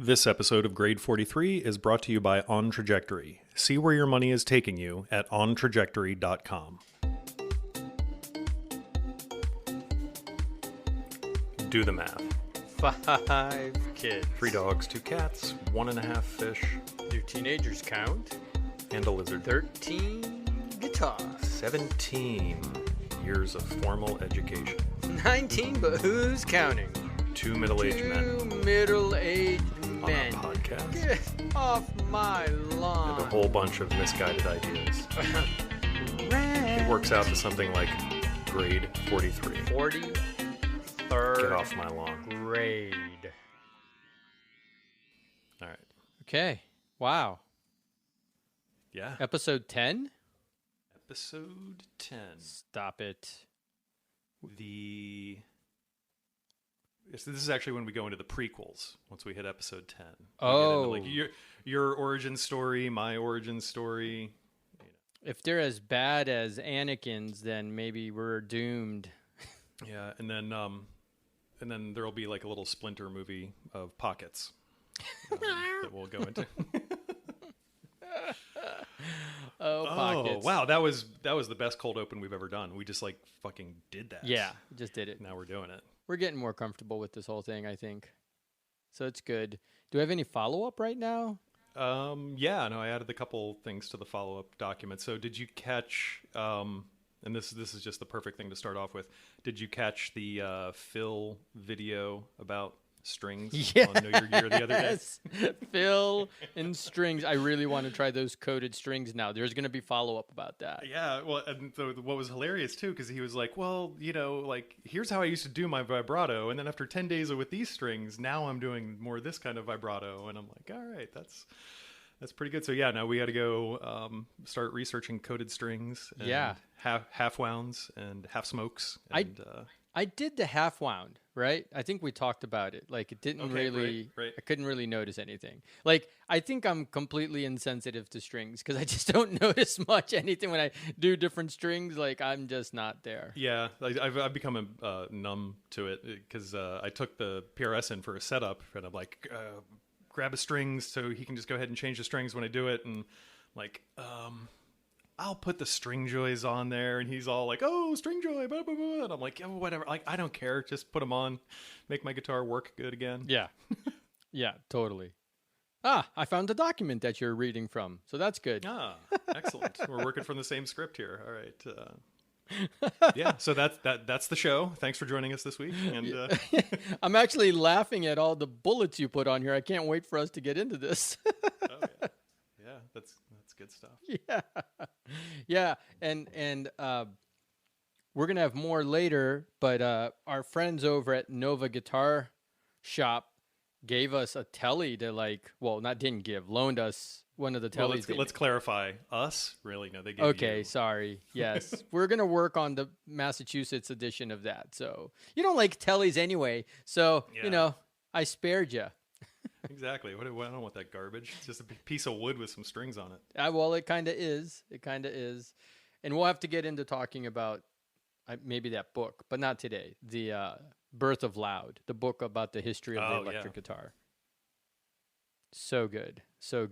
This episode of Grade 43 is brought to you by On Trajectory. See where your money is taking you at ontrajectory.com. Do the math. 5 kids. 3 dogs, 2 cats, 1.5 fish, Do teenagers count? and a lizard. 13 guitars. 17 years of formal education. 19, but who's counting? 2 middle-aged men 2 middle-aged on men. a podcast. Get off my lawn. And a whole bunch of misguided ideas. It works out to something like Grade 43. 43rd Get off my lawn. grade. All right. Okay. Wow. Yeah. Episode 10? Episode 10. Stop it. This is actually when we go into the prequels. Once we hit episode 10, Oh. we get into, like your origin story, my origin story. If they're as bad as Anakin's, then maybe we're doomed. Yeah, and then there'll be like a little Splinter movie of Pockets that we'll go into. Pockets. Wow, that was the best cold open we've ever done. We just like fucking did that. Yeah, just did it. Now we're doing it. We're getting more comfortable with this whole thing, I think. So it's good. Do we have any follow-up right now? Yeah, no, I added a couple things to the follow-up document. So did you catch, and this is just the perfect thing to start off with, did you catch the Phil video about strings on Know Your Gear the other day? Yes, Phil and strings. I really want to try those coded strings now. There's going to be follow-up about that. Yeah, well, and what was hilarious, too, because he was like, well, like, here's how I used to do my vibrato, and then after 10 days with these strings, now I'm doing more this kind of vibrato, and I'm like, all right, that's pretty good. So, yeah, now we got to go start researching coded strings, and half wounds and half smokes. And, I did the half wound, right? I think we talked about it. Like, it didn't really, right. I couldn't really notice anything. Like, I think I'm completely insensitive to strings because I just don't notice much anything when I do different strings. Like, I'm just not there. Yeah, I've become numb to it because I took the PRS in for a setup, and I'm like, grab a strings so he can just go ahead and change the strings when I do it, and like, I'll put the string joys on there, and he's all like, oh, string joy, blah, blah, blah. And I'm like, yeah, whatever. Like, I don't care. Just put them on, make my guitar work good again. Yeah. Yeah, totally. I found the document that you're reading from, so that's good. Excellent. We're working from the same script here. All right. Yeah, so that's the show. Thanks for joining us this week. And I'm actually laughing at all the bullets you put on here. I can't wait for us to get into this. Oh, yeah. Yeah, that's good stuff. Yeah, and we're gonna have more later. But our friends over at Nova Guitar Shop gave us a telly to loaned us one of the tellies. Well, let's clarify. Us? Really? No, they gave Okay, you. sorry. Yes, we're gonna work on the Massachusetts edition of that. So you don't like tellies anyway. So I spared you. Exactly. I don't want that garbage. It's just a piece of wood with some strings on it. Well, it kind of is. And we'll have to get into talking about maybe that book, but not today. The Birth of Loud, the book about the history of the electric guitar. So good. So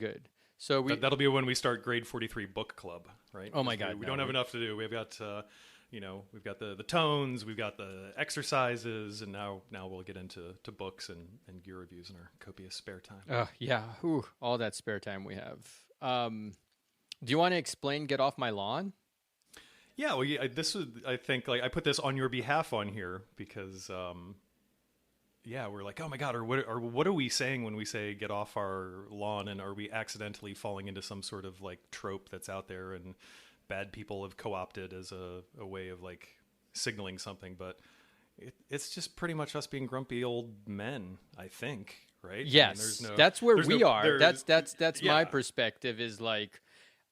that'll be when we start Grade 43 book club, right? Oh my God. We don't have enough to do. We've got we've got the tones, we've got the exercises, and now we'll get into books and gear reviews in our copious spare time. Yeah. All that spare time we have. Do you want to explain Get Off My Lawn? Yeah, well, this was, I think, like, I put this on your behalf on here because, we're like, oh my God, or what are we saying when we say get off our lawn, and are we accidentally falling into some sort of like trope that's out there and bad people have co-opted as a way of like signaling something? But it's just pretty much us being grumpy old men, I think, right? Yes, that's where we are. That's my perspective. Is like,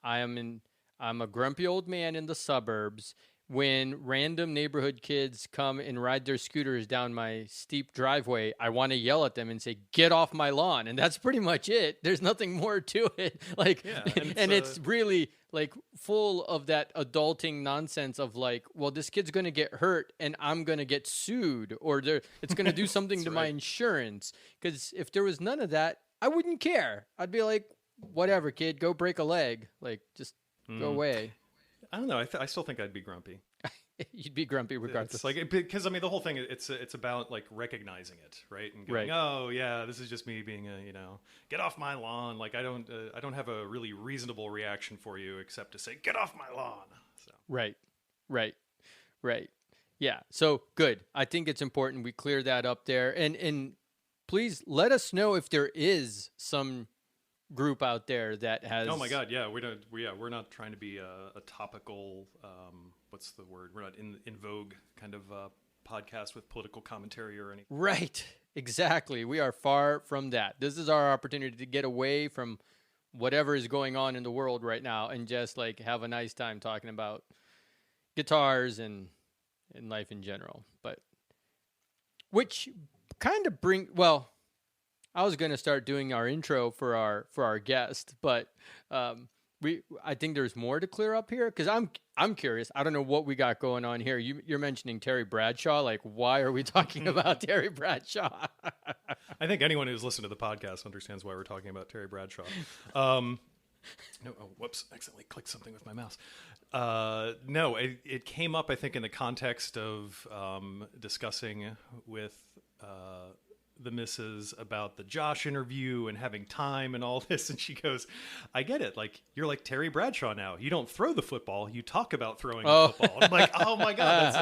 I'm a grumpy old man in the suburbs. When random neighborhood kids come and ride their scooters down my steep driveway, I want to yell at them and say, get off my lawn. And that's pretty much it. There's nothing more to it. And it's really like full of that adulting nonsense of like, well, this kid's going to get hurt and I'm going to get sued, or it's going to do something to my insurance. Because if there was none of that, I wouldn't care. I'd be like, whatever, kid, go break a leg. Like, just go away. I don't know. I still think I'd be grumpy. You'd be grumpy regardless. It's like, because I mean, the whole thing, it's about like recognizing it, right? And going, oh yeah, this is just me being get off my lawn. Like I don't have a really reasonable reaction for you except to say, get off my lawn. So. Right. Yeah. So good. I think it's important we clear that up there, and please let us know if there is some group out there that has. Oh my God, yeah, we're not trying to be a topical. What's the word? We're not in vogue kind of podcast with political commentary or anything. Right, exactly. We are far from that. This is our opportunity to get away from whatever is going on in the world right now and just like have a nice time talking about guitars and life in general. But which kind of I was going to start doing our intro for our guest, but I think there's more to clear up here because I'm curious. I don't know what we got going on here. You're mentioning Terry Bradshaw. Like, why are we talking about Terry Bradshaw? I think anyone who's listened to the podcast understands why we're talking about Terry Bradshaw. Whoops! Accidentally clicked something with my mouse. No, it came up, I think, in the context of discussing with the missus about the Josh interview and having time and all this, and she goes, I get it, like you're like Terry Bradshaw now, you don't throw the football, you talk about throwing the football. I'm like, oh my God,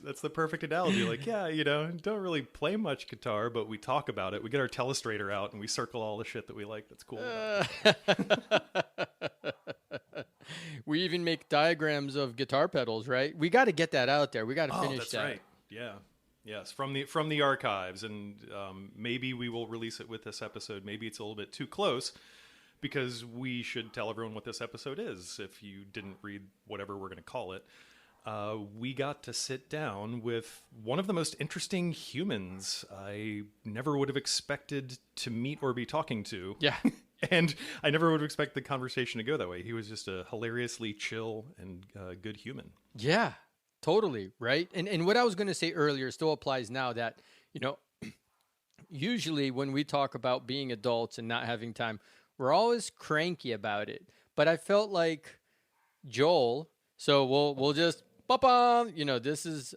that's the perfect analogy. Like, yeah, don't really play much guitar, but we talk about it, we get our telestrator out and we circle all the shit that we like that's cool we even make diagrams of guitar pedals, right? We got to get that out there. We got to finish that's that. Right. Yeah. Yes, from the archives, and maybe we will release it with this episode. Maybe it's a little bit too close, because we should tell everyone what this episode is. If you didn't read whatever we're going to call it, we got to sit down with one of the most interesting humans I never would have expected to meet or be talking to. Yeah. And I never would have expected the conversation to go that way. He was just a hilariously chill and good human. Yeah. Totally, right? And what I was going to say earlier still applies now that, usually when we talk about being adults and not having time, we're always cranky about it. But I felt like Joel, so we'll just, this is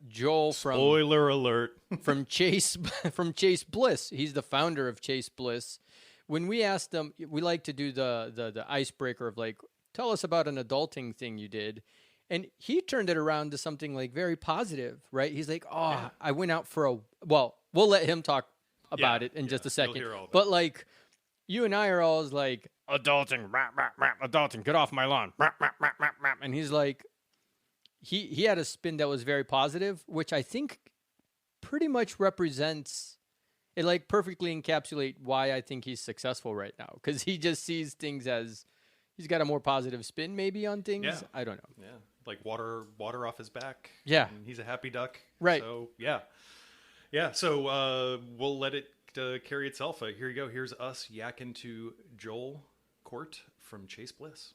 Joel from... Spoiler alert. from Chase Bliss. He's the founder of Chase Bliss. When we asked him, we like to do the icebreaker of like, tell us about an adulting thing you did. And he turned it around to something like very positive, right? He's like, I went out for we'll let him talk about it in just a second. But like, you and I are always like, adulting, adulting, get off my lawn. And he's like, he had a spin that was very positive, which I think pretty much represents, it like perfectly encapsulate why I think he's successful right now. Because he just sees things as, he's got a more positive spin maybe on things. Yeah. I don't know. Yeah. Like water off his back. Yeah. And he's a happy duck. Right. So, yeah. Yeah. So we'll let it carry itself. Here you go. Here's us yakking to Joel Korte from Chase Bliss.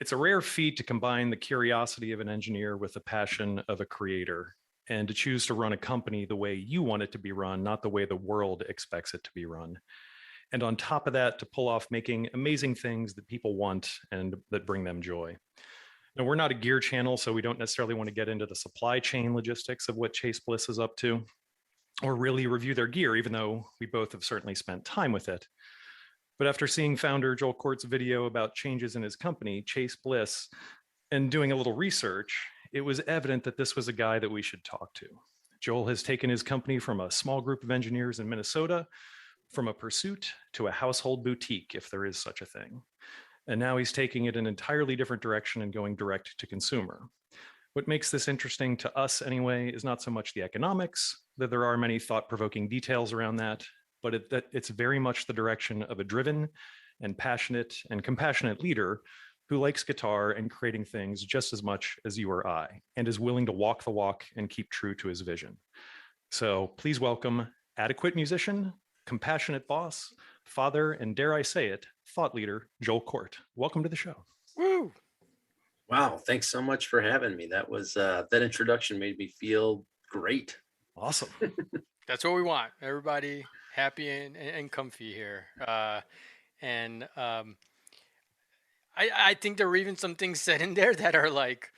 It's a rare feat to combine the curiosity of an engineer with the passion of a creator, and to choose to run a company the way you want it to be run, not the way the world expects it to be run. And on top of that, to pull off making amazing things that people want and that bring them joy. Now, we're not a gear channel, so we don't necessarily want to get into the supply chain logistics of what Chase Bliss is up to, or really review their gear, even though we both have certainly spent time with it. But after seeing founder Joel Korte's video about changes in his company, Chase Bliss, and doing a little research, it was evident that this was a guy that we should talk to. Joel has taken his company from a small group of engineers in Minnesota, from a pursuit to a household boutique, if there is such a thing. And now he's taking it in an entirely different direction and going direct to consumer. What makes this interesting to us anyway is not so much the economics, though there are many thought-provoking details around that, but it's very much the direction of a driven and passionate and compassionate leader who likes guitar and creating things just as much as you or I, and is willing to walk the walk and keep true to his vision. So please welcome adequate musician, compassionate boss, father, and dare I say it, thought leader, Joel Korte. Welcome to the show. Woo! Wow, thanks so much for having me. That was that introduction made me feel great. Awesome. That's what we want. Everybody happy and comfy here. I think there were even some things said in there that are like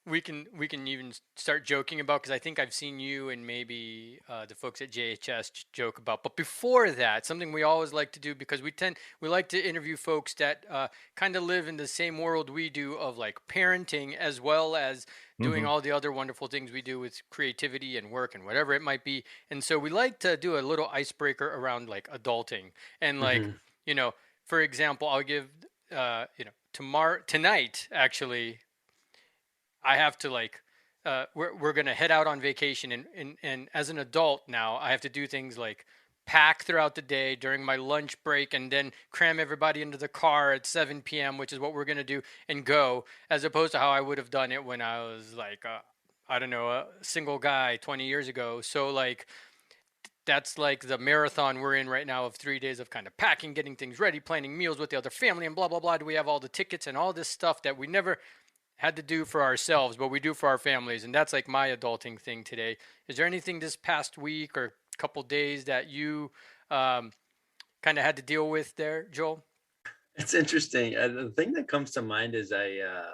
we can even start joking about, because I think I've seen you and maybe the folks at JHS joke about. But before that, something we always like to do, because we like to interview folks that kind of live in the same world we do, of like parenting as well as doing all the other wonderful things we do with creativity and work and whatever it might be. And so we like to do a little icebreaker around like adulting and like, you know, for example, I'll give, tonight, actually, I have to like, we're going to head out on vacation. And as an adult now, I have to do things like pack throughout the day during my lunch break and then cram everybody into the car at 7 p.m., which is what we're going to do, and go, as opposed to how I would have done it when I was like, a single guy 20 years ago. So like, that's like the marathon we're in right now of 3 days of kind of packing, getting things ready, planning meals with the other family, and blah, blah, blah. Do we have all the tickets and all this stuff that we never had to do for ourselves, but we do for our families. And that's like my adulting thing today. Is there anything this past week or couple days that you kind of had to deal with there, Joel? It's interesting. The thing that comes to mind is I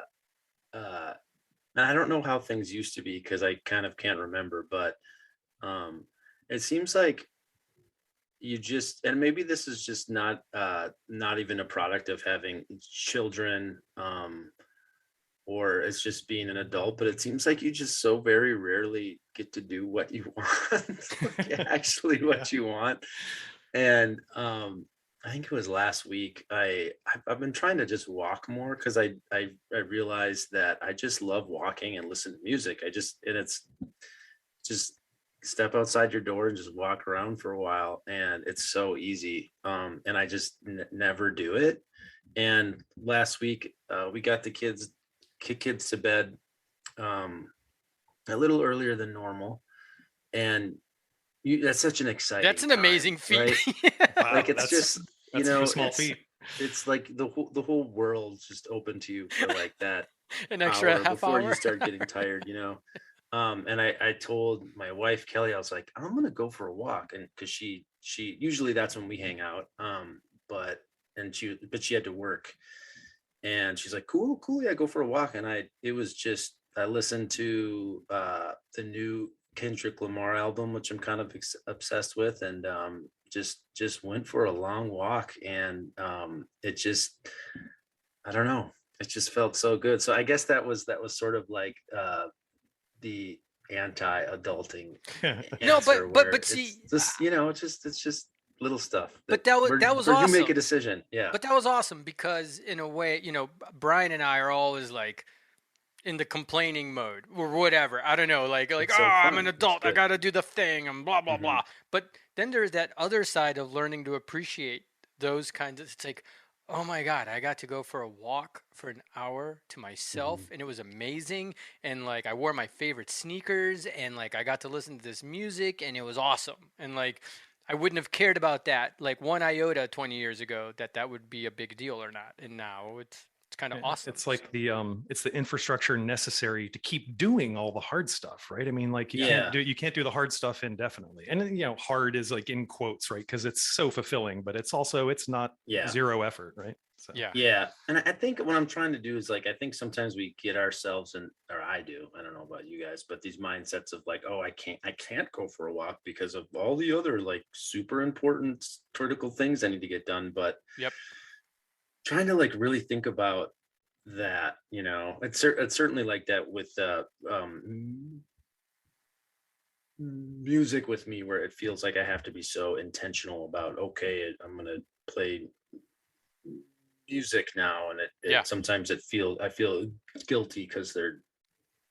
don't know how things used to be, because I kind of can't remember, but it seems like you just, and maybe this is just not even a product of having children, or it's just being an adult, but it seems like you just so very rarely get to do what you want, like actually what you want. And I think it was last week, I've been trying to just walk more, because I realized that I just love walking and listen to music. It's just step outside your door and just walk around for a while, and it's so easy. And I just never do it. And last week we got the kids to bed a little earlier than normal, and that's such an exciting that's an amazing feat, right? Wow, like it's just, you know, a small feat. It's like the whole world's just open to you for like that an extra hour half before hour you start getting tired, you know. And I told my wife Kelly, I was like, I'm gonna go for a walk, and because she usually that's when we hang out, but she had to work. And she's like, cool, yeah, go for a walk. And I listened to the new Kendrick Lamar album, which I'm kind of obsessed with, and just went for a long walk, and it just, I don't know, it just felt so good. So I guess that was sort of like the anti-adulting no, but see, just, you know, it's just little stuff. But that was awesome. You make a decision. Yeah. But that was awesome, because in a way, you know, Brian and I are always like in the complaining mode or whatever. I don't know, like, so I'm an adult, I got to do the thing and blah, blah, blah. But then there's that other side of learning to appreciate those kinds of, it's like, oh my God, I got to go for a walk for an hour to myself, and it was amazing. And like, I wore my favorite sneakers, and like, I got to listen to this music, and it was awesome. And like, I wouldn't have cared about that like one iota 20 years ago that would be a big deal or not. And now it's kind of awesome. It's like it's the infrastructure necessary to keep doing all the hard stuff, right? I mean, like you can't do the hard stuff indefinitely. And you know, hard is like in quotes, right? Because it's so fulfilling, but it's not zero effort, right? So. Yeah. And I think what I'm trying to do is like, I think sometimes we get ourselves or I do, I don't know about you guys, but these mindsets of like, oh, I can't go for a walk because of all the other like super important critical things I need to get done. But trying to like really think about that, you know, it's certainly like that with music with me, where it feels like I have to be so intentional about, okay, I'm going to play music now, and it sometimes I feel guilty because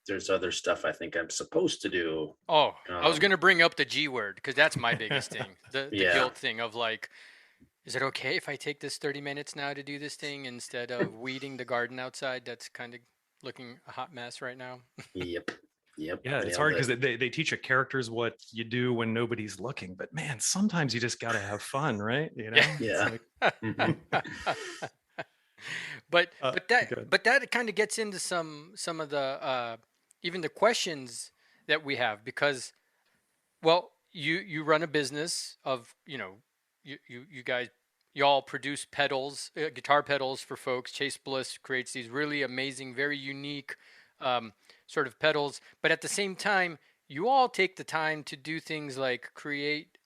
there's other stuff I think I'm supposed to do. I was going to bring up the G word, because that's my biggest thing, the guilt thing of like, is it okay if I take this 30 minutes now to do this thing instead of weeding the garden outside that's kind of looking a hot mess right now? Yep. Yeah, it's hard because they teach your characters what you do when nobody's looking. But man, sometimes you just got to have fun, right? You know? Yeah. Mm-hmm. but that kind of gets into some of the even the questions that we have, because, well, you run a business of, you guys, y'all produce pedals, guitar pedals for folks. Chase Bliss creates these really amazing, very unique sort of pedals. But at the same time, you all take the time to do things like create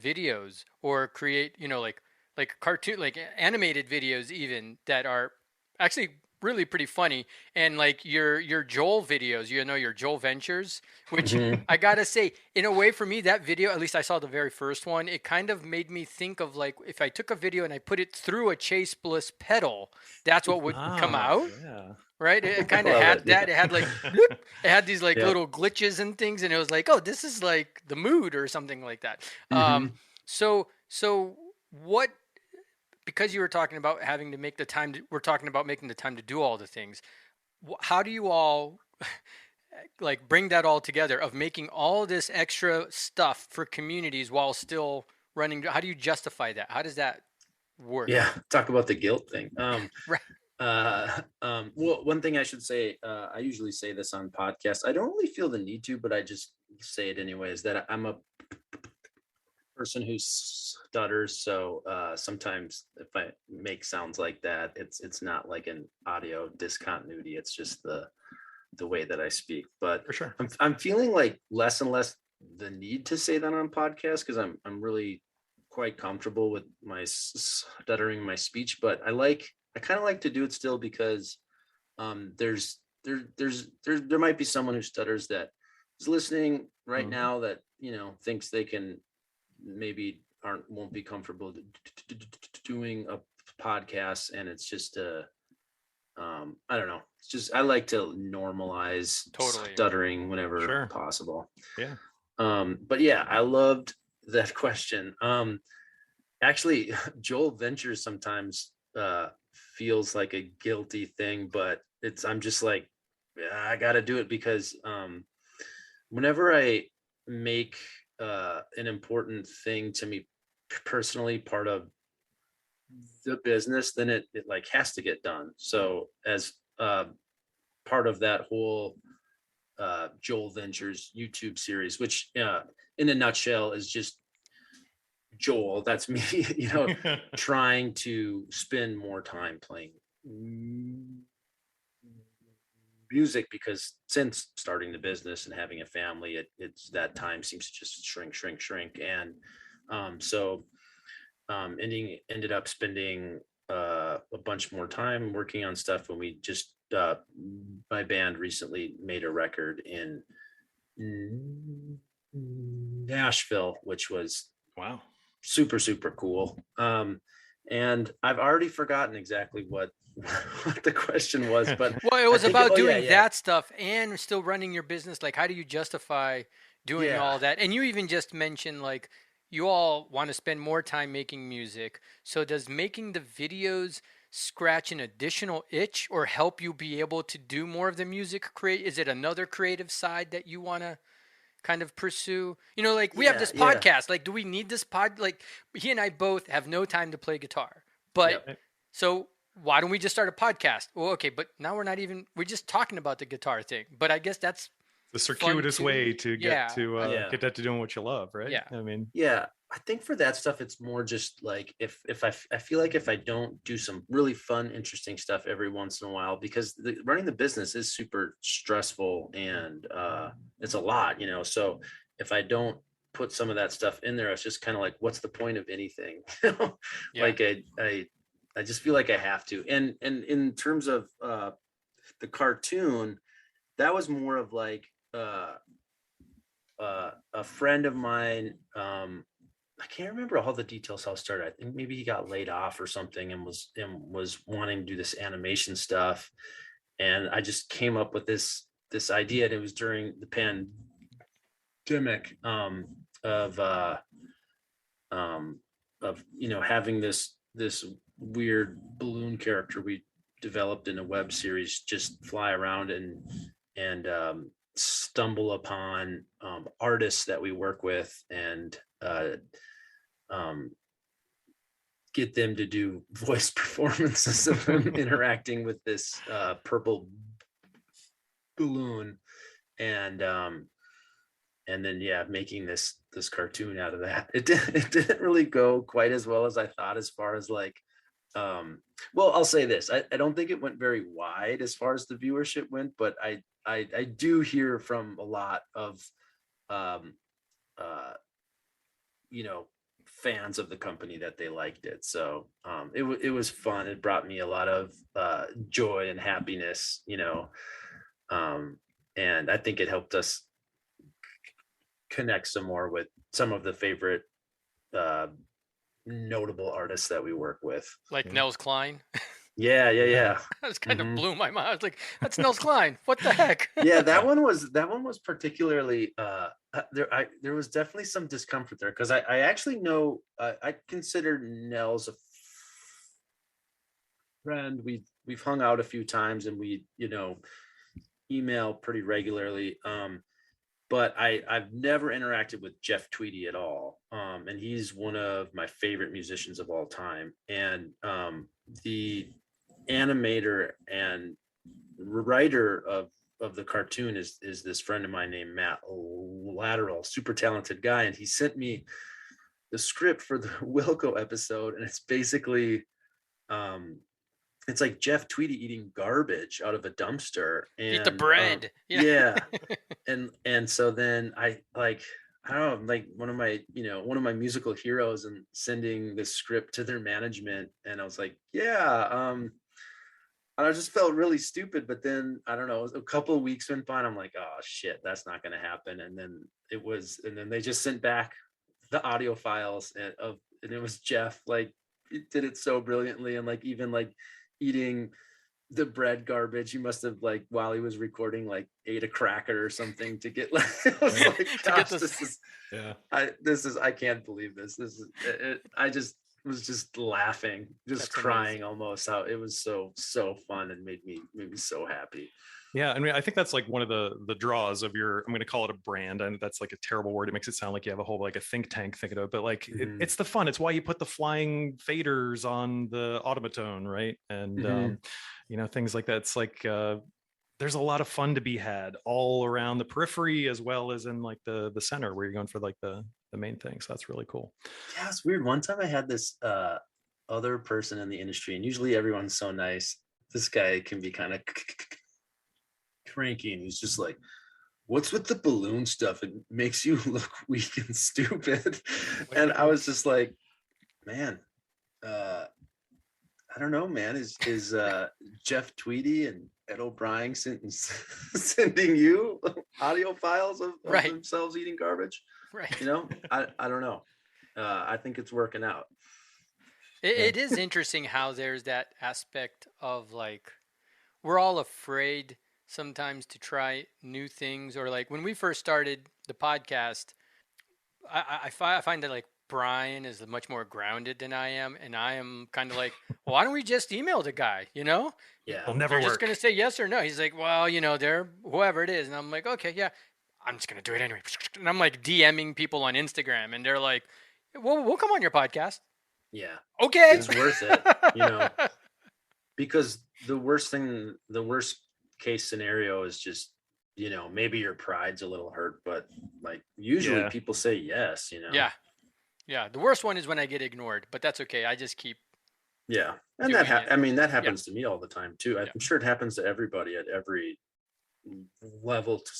videos or create, like cartoon, like animated videos even, that are actually really pretty funny. And like your Joel videos, your Joel Ventures, which I gotta say, in a way, for me, that video, at least I saw the very first one, it kind of made me think of, like, if I took a video and I put it through a Chase Bliss pedal, that's what would come out. Yeah. Right? It kind of had that. It had like, bloop, it had these like little glitches and things, and it was like, oh, this is like the mood or something like that. So what? Because you were talking about having to make the time, we're talking about making the time to do all the things. How do you all like bring that all together of making all this extra stuff for communities while still running? How do you justify that? How does that work? Yeah, talk about the guilt thing. Right. Well, one thing I should say, I usually say this on podcasts. I don't really feel the need to, but I just say it anyway, is that I'm a person who stutters. So sometimes if I make sounds like that, it's not like an audio discontinuity. It's just the way that I speak. But for sure, I'm feeling like less and less the need to say that on podcasts, because I'm really quite comfortable with my stuttering my speech. But I kind of like to do it still, because there might be someone who stutters that is listening right now that thinks they can maybe won't be comfortable doing a podcast, and it's just I don't know. It's just, I like to normalize stuttering whenever possible. Yeah. But yeah, I loved that question. Actually, Joel Ventures sometimes feels like a guilty thing, but I'm just like, I got to do it, because whenever I make an important thing to me personally part of the business, then it like has to get done. So as part of that whole Joel Ventures YouTube series, which in a nutshell is just Joel, that's me, trying to spend more time playing music, because since starting the business and having a family, it's that time seems to just shrink. And so ended up spending a bunch more time working on stuff when we just my band recently made a record in Nashville, which was super cool. And I've already forgotten exactly what the question was, but well, it was about doing that stuff and still running your business. Like, how do you justify doing all that? And you even just mentioned, like, you all want to spend more time making music. So does making the videos scratch an additional itch or help you be able to do more of the music? Is it another creative side that you want to kind of pursue? Like, we have this podcast. Like, do we need this like, he and I both have no time to play guitar, but so why don't we just start a podcast? Well, okay, but now we're just talking about the guitar thing. But I guess that's the circuitous way to get that to doing what you love, right? Yeah. I mean, I think for that stuff, it's more just like if I feel like if I don't do some really fun, interesting stuff every once in a while, because running the business is super stressful and it's a lot, so if I don't put some of that stuff in there, it's just kind of like, what's the point of anything? Like I just feel like I have to. And in terms of the cartoon, that was more of like a friend of mine. I can't remember all the details how it started. I think maybe he got laid off or something and was wanting to do this animation stuff. And I just came up with this idea, and it was during the pandemic of having this weird balloon character we developed in a web series just fly around and stumble upon artists that we work with and get them to do voice performances of them interacting with this purple balloon, and then making this cartoon out of that. It didn't really go quite as well as I thought, as far as like well, I'll say this, I don't think it went very wide as far as the viewership went, but I do hear from a lot of fans of the company that they liked it. So it was fun. It brought me a lot of joy and happiness, and I think it helped us connect some more with some of the favorite notable artists that we work with, like Nels Cline. Yeah. That kind of blew my mind. I was like, that's Nels Cline. What the heck? Yeah, that one was particularly there was definitely some discomfort there, because I actually know I consider Nels a friend. We've hung out a few times, and we email pretty regularly. But I've never interacted with Jeff Tweedy at all. And he's one of my favorite musicians of all time. And the animator and writer of the cartoon is this friend of mine named Matt Lateral, super talented guy. And he sent me the script for the Wilco episode. And it's basically, it's like Jeff Tweedy eating garbage out of a dumpster. And, eat the bread. Yeah. And so then I don't know, like one of my musical heroes, and sending the script to their management. And I was like, and I just felt really stupid. But then, I don't know, a couple of weeks went by and I'm like, oh shit, that's not going to happen. And then they just sent back the audio files and it was Jeff. Like, he did it so brilliantly. And like, even like eating the bread garbage, he must have, like, while he was recording, like ate a cracker or something to get, like, I was like, gosh, I can't believe this. This is it. I just was just laughing, just That's crying amazing. Almost. How it was so fun and made me so happy. Yeah, I mean, I think that's like one of the draws of your, I'm going to call it a brand, and that's like a terrible word. It makes it sound like you have a whole, like a think tank thinking of it, but like it's the fun. It's why you put the flying faders on the automaton, right? And things like that. It's like there's a lot of fun to be had all around the periphery, as well as in like the center where you're going for like the main thing. So that's really cool. Yeah, it's weird. One time I had this other person in the industry, and usually everyone's so nice. This guy can be kind of cranky, and he's just like, what's with the balloon stuff? It makes you look weak and stupid. And I was just like, man, I don't know, man. Is Jeff Tweedy and Ed O'Brien sending you audio files of themselves eating garbage? Right. I don't know. I think it's working out. It is interesting how there's that aspect of, like, we're all afraid sometimes to try new things, or like when we first started the podcast, I find that like Brian is much more grounded than I am, and I am kind of like, well, why don't we just email the guy? Yeah, it'll never work. Just gonna say yes or no. He's like, well, they're whoever it is, and I'm like, okay, yeah, I'm just gonna do it anyway. And I'm like DMing people on Instagram, and they're like, well, we'll come on your podcast. Yeah, okay, it's worth it, because the worst case scenario is just, maybe your pride's a little hurt, but like usually people say yes. Yeah, the worst one is when I get ignored, but that's okay. I just keep and that happens to me all the time too. I'm sure it happens to everybody at every level to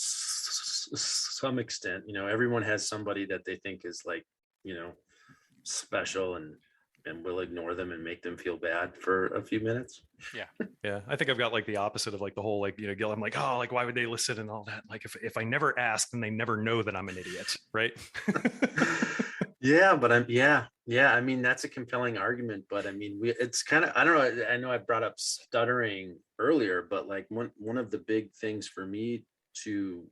some extent. Everyone has somebody that they think is like special, and we'll ignore them and make them feel bad for a few minutes. Yeah. I think I've got like the opposite of like the whole, like, Gil, I'm like, oh, like, why would they listen and all that? Like, if I never ask, then they never know that I'm an idiot. Right. Yeah. But I mean, that's a compelling argument, but I mean, it's kind of, I don't know. I know I brought up stuttering earlier, but like one of the big things for me to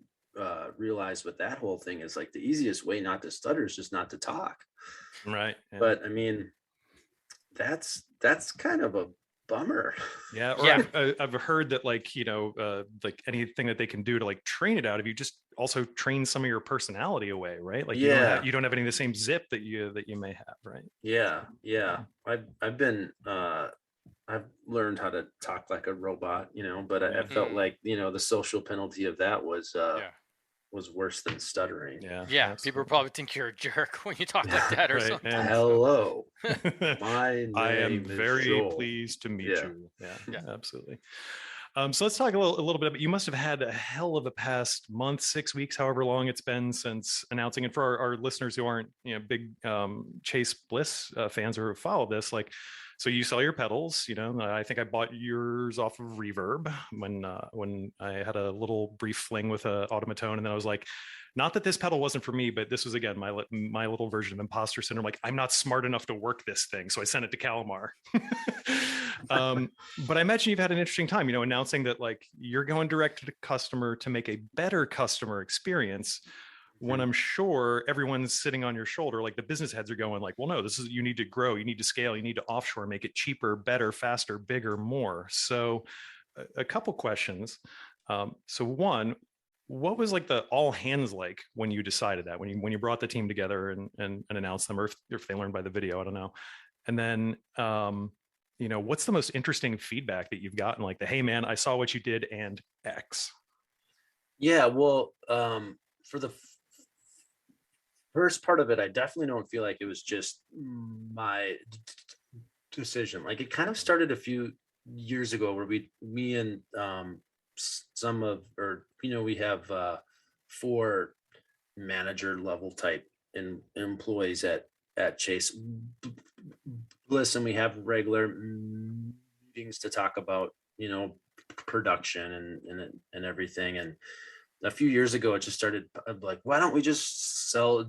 realized with that whole thing is like the easiest way not to stutter is just not to talk. Right. Yeah. But I mean, that's kind of a bummer. Yeah. Or I've heard that like, like anything that they can do to like train it out, if you just also train some of your personality away, right? Like you don't have any of the same zip that you may have, right? Yeah. I've been I've learned how to talk like a robot, but I felt like, the social penalty of that was worse than stuttering. Yeah. People probably think you're a jerk when you talk like that or something. Hello. My name I am very Joel. pleased to meet you. Yeah, absolutely. So let's talk a little bit about, you must have had a hell of a past month, 6 weeks, however long it's been since announcing. And for our listeners who aren't, big Chase Bliss fans or who follow this, like, so you sell your pedals, I think I bought yours off of Reverb when I had a little brief fling with a Automatone. And then I was like, not that this pedal wasn't for me, but this was, again, my little version of imposter syndrome. Like, I'm not smart enough to work this thing. So I sent it to Kalimar. But I imagine you've had an interesting time, announcing that like you're going direct to the customer to make a better customer experience, when I'm sure everyone's sitting on your shoulder, like the business heads are going like, well, no, you need to grow, you need to scale, you need to offshore, make it cheaper, better, faster, bigger, more. So a couple questions. So one, what was like the all hands like when you decided that, when you brought the team together and announced them, or if they learned by the video, I don't know. And then, what's the most interesting feedback that you've gotten? Like hey man, I saw what you did and X. Yeah, well, for the first part of it, I definitely don't feel like it was just my decision. Like it kind of started a few years ago where me and we have 4 manager level type employees at Chase Bliss, and we have regular meetings to talk about production and everything. And a few years ago it just started like, why don't we just sell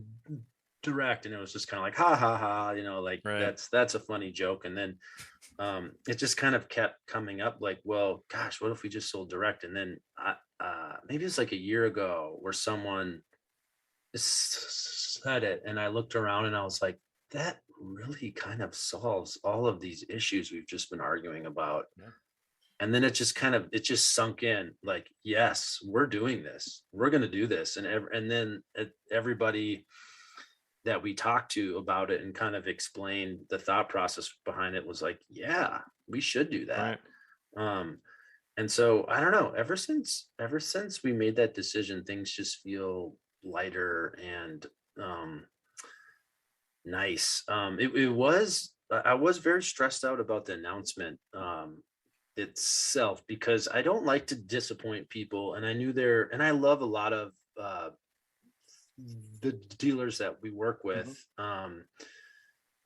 direct? And it was just kind of like ha ha ha, like right. That's a funny joke. And then it just kind of kept coming up like, well, gosh, what if we just sold direct? And then maybe it's like a year ago where someone said it, and I looked around and I was like, that really kind of solves all of these issues we've just been arguing about. Yeah. And then it just sunk in like, yes, we're doing this. We're going to do this. And then everybody that we talked to about it and kind of explained the thought process behind it was like, yeah, we should do that. Right. And so I don't know, ever since we made that decision, things just feel lighter and nice. I was very stressed out about the announcement itself, because I don't like to disappoint people, and I knew and I love a lot of the dealers that we work with. I'm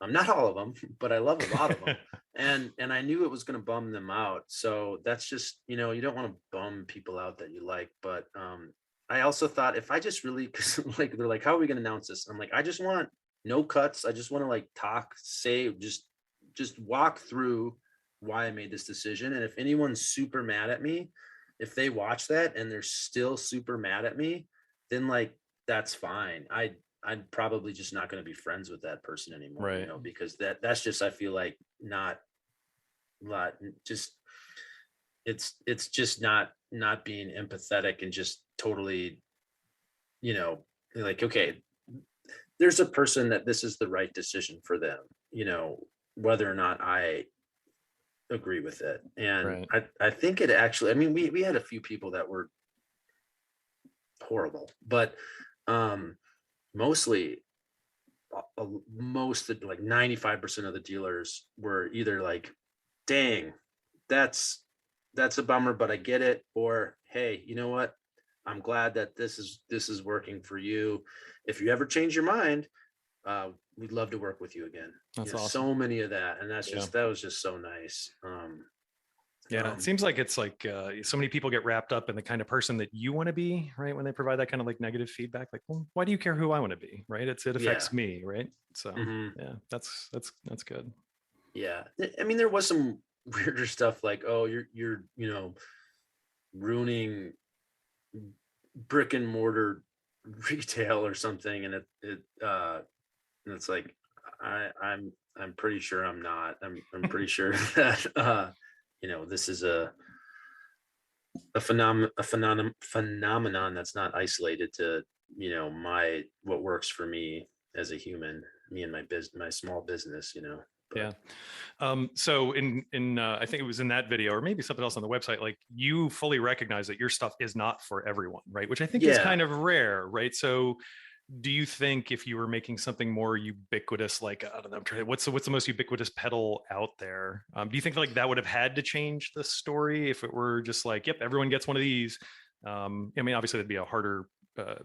not all of them, but I love a lot of them. and I knew it was going to bum them out. So that's just, you don't want to bum people out that you like. But I also thought, if I just really, because like they're like, how are we going to announce this? I'm like, I just want no cuts. I just want to like talk, say, just walk through why I made this decision. And if anyone's super mad at me, if they watch that and they're still super mad at me, then like, that's fine. I'm probably just not going to be friends with that person anymore, right? Because that's just, I feel like it's just not being empathetic and just totally, like, okay, there's a person that this is the right decision for them, whether or not I agree with it. And right. I think it actually, I mean, we had a few people that were horrible, but mostly most like 95% of the dealers were either like, dang, that's a bummer, but I get it, or hey, you know what, I'm glad that this is working for you. If you ever change your mind, we'd love to work with you again. That's awesome. So many of that, and that's just that was just so nice. It seems like it's like so many people get wrapped up in the kind of person that you want to be, right? When they provide that kind of like negative feedback, like, well, why do you care who I want to be, right? It affects me, right? So yeah, that's good. Yeah, I mean, there was some weirder stuff like, oh, you're ruining brick and mortar retail or something, and and it's like I'm pretty sure I'm not. I'm pretty sure that this is a phenomenon that's not isolated to what works for me as a human, me and my small business. But, yeah. So in I think it was in that video or maybe something else on the website, like you fully recognize that your stuff is not for everyone, right? Which I think is kind of rare, right? So do you think if you were making something more ubiquitous, like, I don't know, what's the most ubiquitous pedal out there? Do you think like that would have had to change the story if it were just like, yep, everyone gets one of these? I mean, obviously that'd be a harder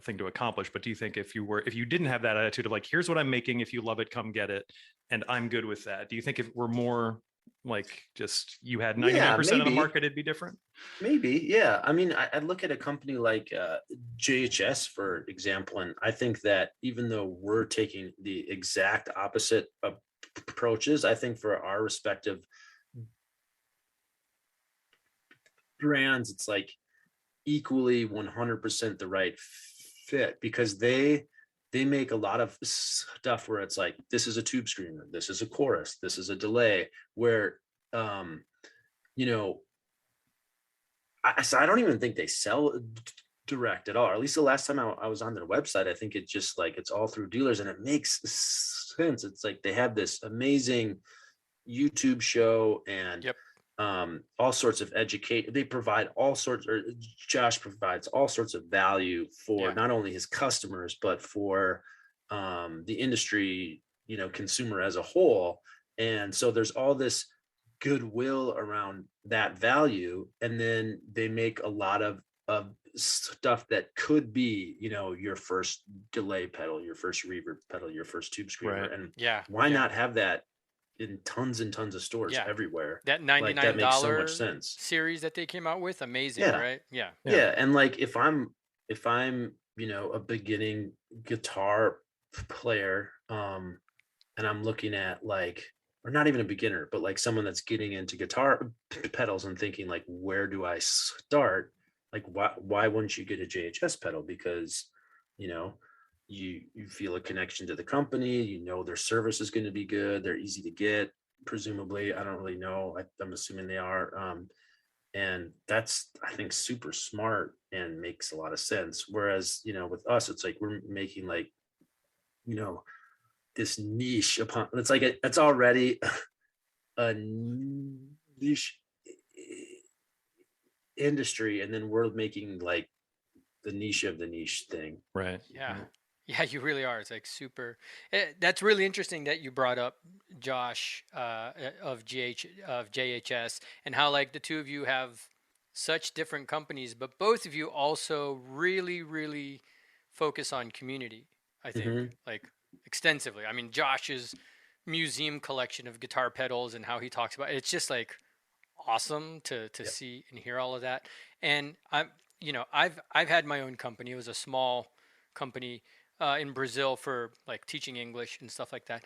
thing to accomplish, but do you think if you didn't have that attitude of like, here's what I'm making, if you love it, come get it, and I'm good with that, do you think if we're more like just you had 99% of the market, it'd be different? Maybe, yeah. I mean, I look at a company like JHS, for example, and I think that even though we're taking the exact opposite approaches, I think for our respective brands, it's like equally 100% the right fit, because they make a lot of stuff where it's like, this is a tube screamer, this is a chorus, this is a delay, where so I don't even think they sell direct at all, or at least the last time I was on their website. I think it's just like it's all through dealers, and it makes sense. It's like they have this amazing YouTube show and all sorts of educate. They provide all sorts, or Josh provides all sorts of value for not only his customers but for the industry, consumer as a whole. And so there's all this goodwill around that value, and then they make a lot of stuff that could be, your first delay pedal, your first reverb pedal, your first tube screamer, and why not have that in tons and tons of stores everywhere? That $99 that makes so much sense. Series that they came out with, amazing, right? Yeah. And like if I'm a beginning guitar player, and I'm looking at like, or not even a beginner, but like someone that's getting into guitar pedals and thinking like, where do I start? Like, why wouldn't you get a JHS pedal? Because, you feel a connection to the company, their service is going to be good. They're easy to get, presumably. I don't really know. I'm assuming they are. And that's, I think, super smart and makes a lot of sense. Whereas, with us, it's like, we're making like, this niche upon, it's like it's already a niche industry, and then we're making like the niche of the niche thing. Right. Yeah, you really are. It's like super. That's really interesting that you brought up Josh of JHS, and how like the two of you have such different companies, but both of you also really, really focus on community. I think like extensively. I mean, Josh's museum collection of guitar pedals and how he talks about it, it's just like awesome to see and hear all of that. And I've had my own company. It was a small company in Brazil for like teaching English and stuff like that.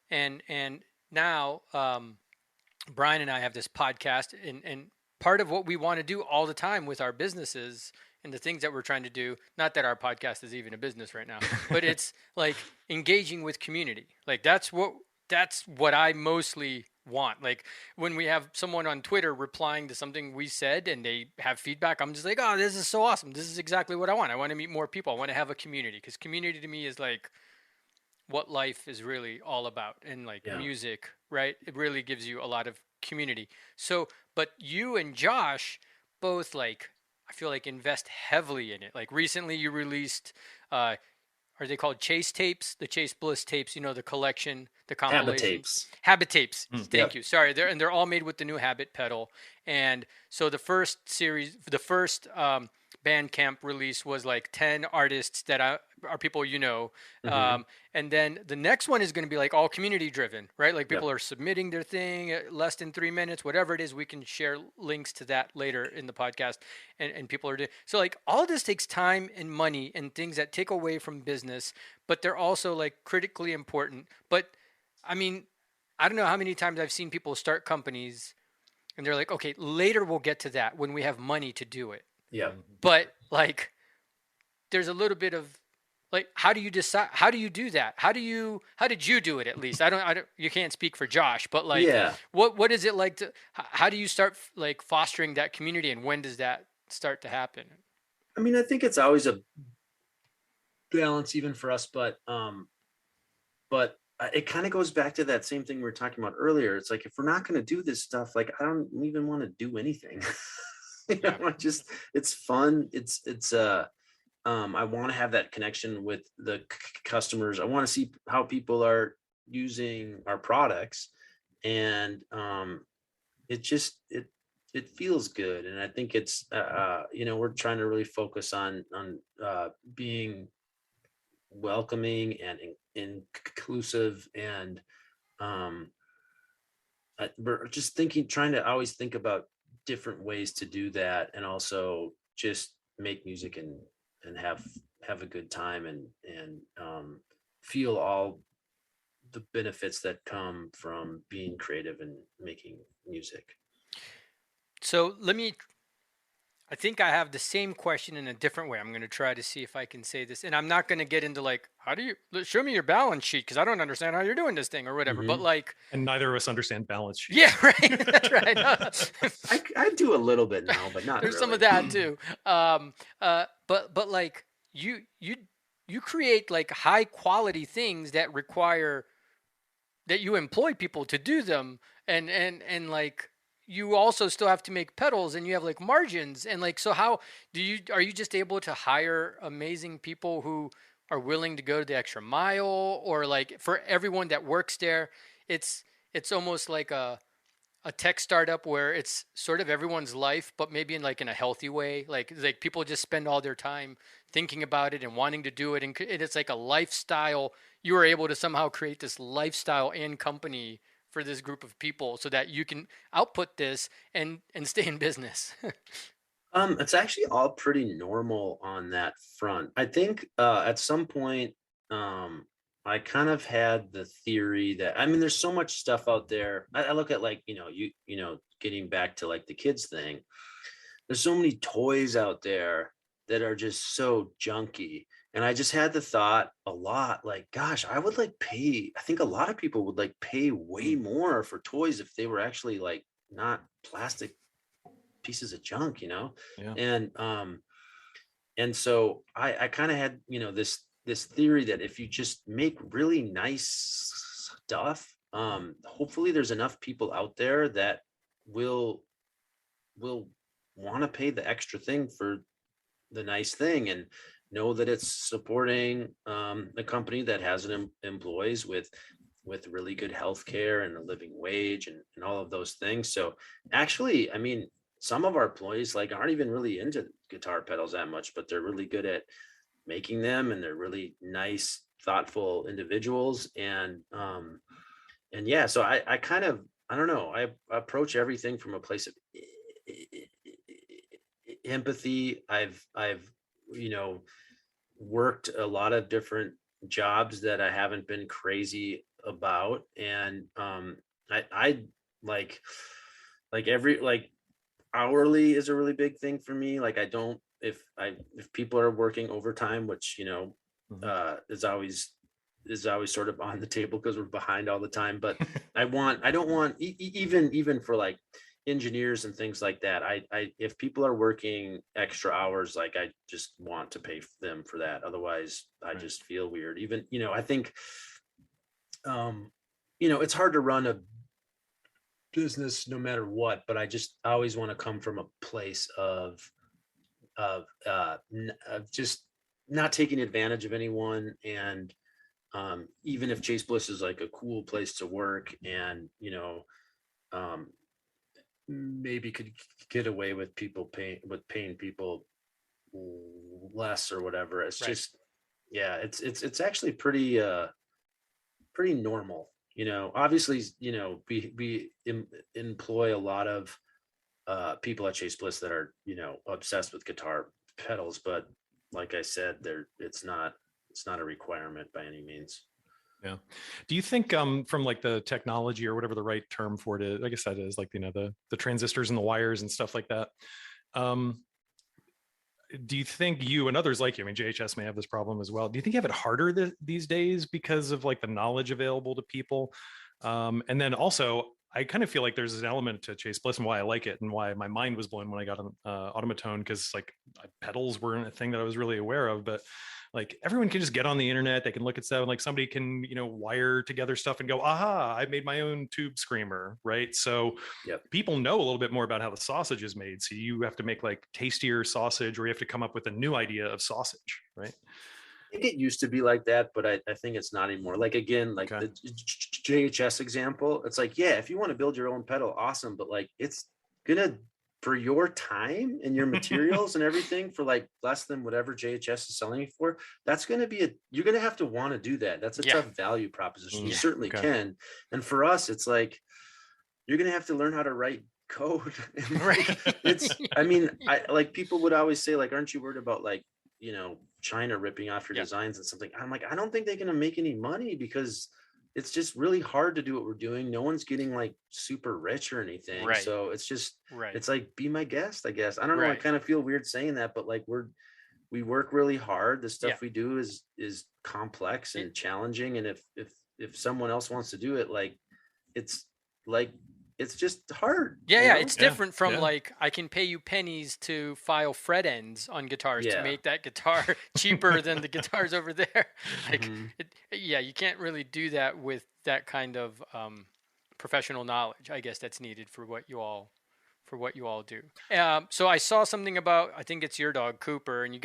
And now Brian and I have this podcast, and part of what we want to do all the time with our businesses and the things that we're trying to do, not that our podcast is even a business right now, but it's like engaging with community. Like that's what I mostly want. Like when we have someone on Twitter replying to something we said and they have feedback, I'm just like, oh, this is so awesome. This is exactly what I want. I want to meet more people. I want to have a community, because community to me is like what life is really all about. And like music, right? It really gives you a lot of community. So, but you and Josh both like, I feel like invest heavily in it. Like recently you released, are they called Chase tapes? The Chase Bliss tapes, the collection, the compilation. Habit tapes. Thank you. Sorry. They're all made with the new Habit pedal. And so the first Bandcamp release was like 10 artists that are people and then the next one is going to be like all community driven, right? Like people are submitting their thing less than 3 minutes, whatever it is. We can share links to that later in the podcast, and people are doing so. Like all this takes time and money and things that take away from business, but they're also like critically important. But I mean, I don't know how many times I've seen people start companies and they're like, okay, later we'll get to that when we have money to do it. Yeah. But like there's a little bit of like, how do you decide? How do you do that? How did you do it? At least I don't. You can't speak for Josh, but like, what is it like to? How do you start like fostering that community, and when does that start to happen? I mean, I think it's always a balance, even for us, but it kind of goes back to that same thing we were talking about earlier. It's like, if we're not going to do this stuff, like, I don't even want to do anything. It's fun. I want to have that connection with the customers. I want to see how people are using our products, and it feels good. And I think it's we're trying to really focus on being welcoming and inclusive, and we're just trying to always think about different ways to do that, and also just make music and have a good time, and feel all the benefits that come from being creative and making music. So I think I have the same question in a different way. I'm going to try to see if I can say this, and I'm not going to get into like, how do you show me your balance sheet? Because I don't understand how you're doing this thing or whatever, but like, and neither of us understand balance sheets. Yeah, right. That's right. I do a little bit now, but not There's really. Some of that too. But like you create like high quality things that require that you employ people to do them, and like, you also still have to make pedals, and you have like margins, and like, so how are you just able to hire amazing people who are willing to go the extra mile? Or like, for everyone that works there, it's almost like a tech startup where it's sort of everyone's life, but maybe in a healthy way. Like people just spend all their time thinking about it and wanting to do it. And it's like a lifestyle. You were able to somehow create this lifestyle and company for this group of people so that you can output this and stay in business. It's actually all pretty normal on that front. I think at some point, I kind of had the theory that, I mean, there's so much stuff out there. I look at like, getting back to like the kids thing, there's so many toys out there that are just so junky. And I just had the thought a lot, like, gosh, I would I think a lot of people would pay way more for toys if they were actually like not plastic pieces of junk, Yeah. And so I kind of had, this theory that if you just make really nice stuff, hopefully there's enough people out there that will want to pay the extra thing for the nice thing, and know that it's supporting a company that has employees with really good health care and a living wage and all of those things. So actually, I mean, some of our employees aren't even really into guitar pedals that much, but they're really good at making them, and they're really nice, thoughtful individuals. And yeah, so I kind of, I don't know, I approach everything from a place of empathy. I've worked a lot of different jobs that I haven't been crazy about, and I hourly is a really big thing for me. I don't, if people are working overtime, which is always sort of on the table because we're behind all the time, but I don't want even for engineers and things like that. I if people are working extra hours, I just want to pay them for that. Otherwise, I just feel weird. Even, I think, it's hard to run a business no matter what, but I always want to come from a place of just not taking advantage of anyone. And even if Chase Bliss is a cool place to work, and maybe could get away with paying people less or whatever, it's just, yeah, it's actually pretty normal. Obviously, we employ a lot of people at Chase Bliss that are obsessed with guitar pedals, but like I said, it's not a requirement by any means. Yeah. Do you think from the technology, or whatever the right term for it is, I guess that is the transistors and the wires and stuff like that, do you think you and others like you, I mean, JHS may have this problem as well. Do you think you have it harder these days because of like the knowledge available to people? And then also, I kind of feel like there's an element to Chase Bliss and why I like it and why my mind was blown when I got an automaton, because like pedals weren't a thing that I was really aware of, but like everyone can just get on the internet, they can look at stuff, and like somebody can, you know, wire together stuff and go, aha, I made my own tube screamer, right? So people know a little bit more about how the sausage is made. So you have to make like tastier sausage, or you have to come up with a new idea of sausage, right? I think it used to be like that, but I think it's not anymore. Like, again, like the JHS example, it's like, yeah, if you want to build your own pedal, awesome. But like, it's gonna, for your time and your materials and everything, for like less than whatever JHS is selling you for, that's going to be you're going to have to want to do that. That's a tough value proposition. You certainly can. And for us, it's like, you're going to have to learn how to write code. It's, I mean, I like, people would always say like, aren't you worried about like, you know, China ripping off your designs and something? I'm like, I don't think they're going to make any money, because it's just really hard to do what we're doing. No one's getting like super rich or anything. So it's just, it's like, be my guest, I guess. I don't know. I kind of feel weird saying that, but like we work really hard. The stuff we do is complex and challenging. And if someone else wants to do it, it's just hard. It's different from like, I can pay you pennies to file fret ends on guitars to make that guitar cheaper than the guitars over there. Like, you can't really do that with that kind of professional knowledge, I guess, that's needed for what you all do. So I saw something about, I think it's your dog Cooper, and you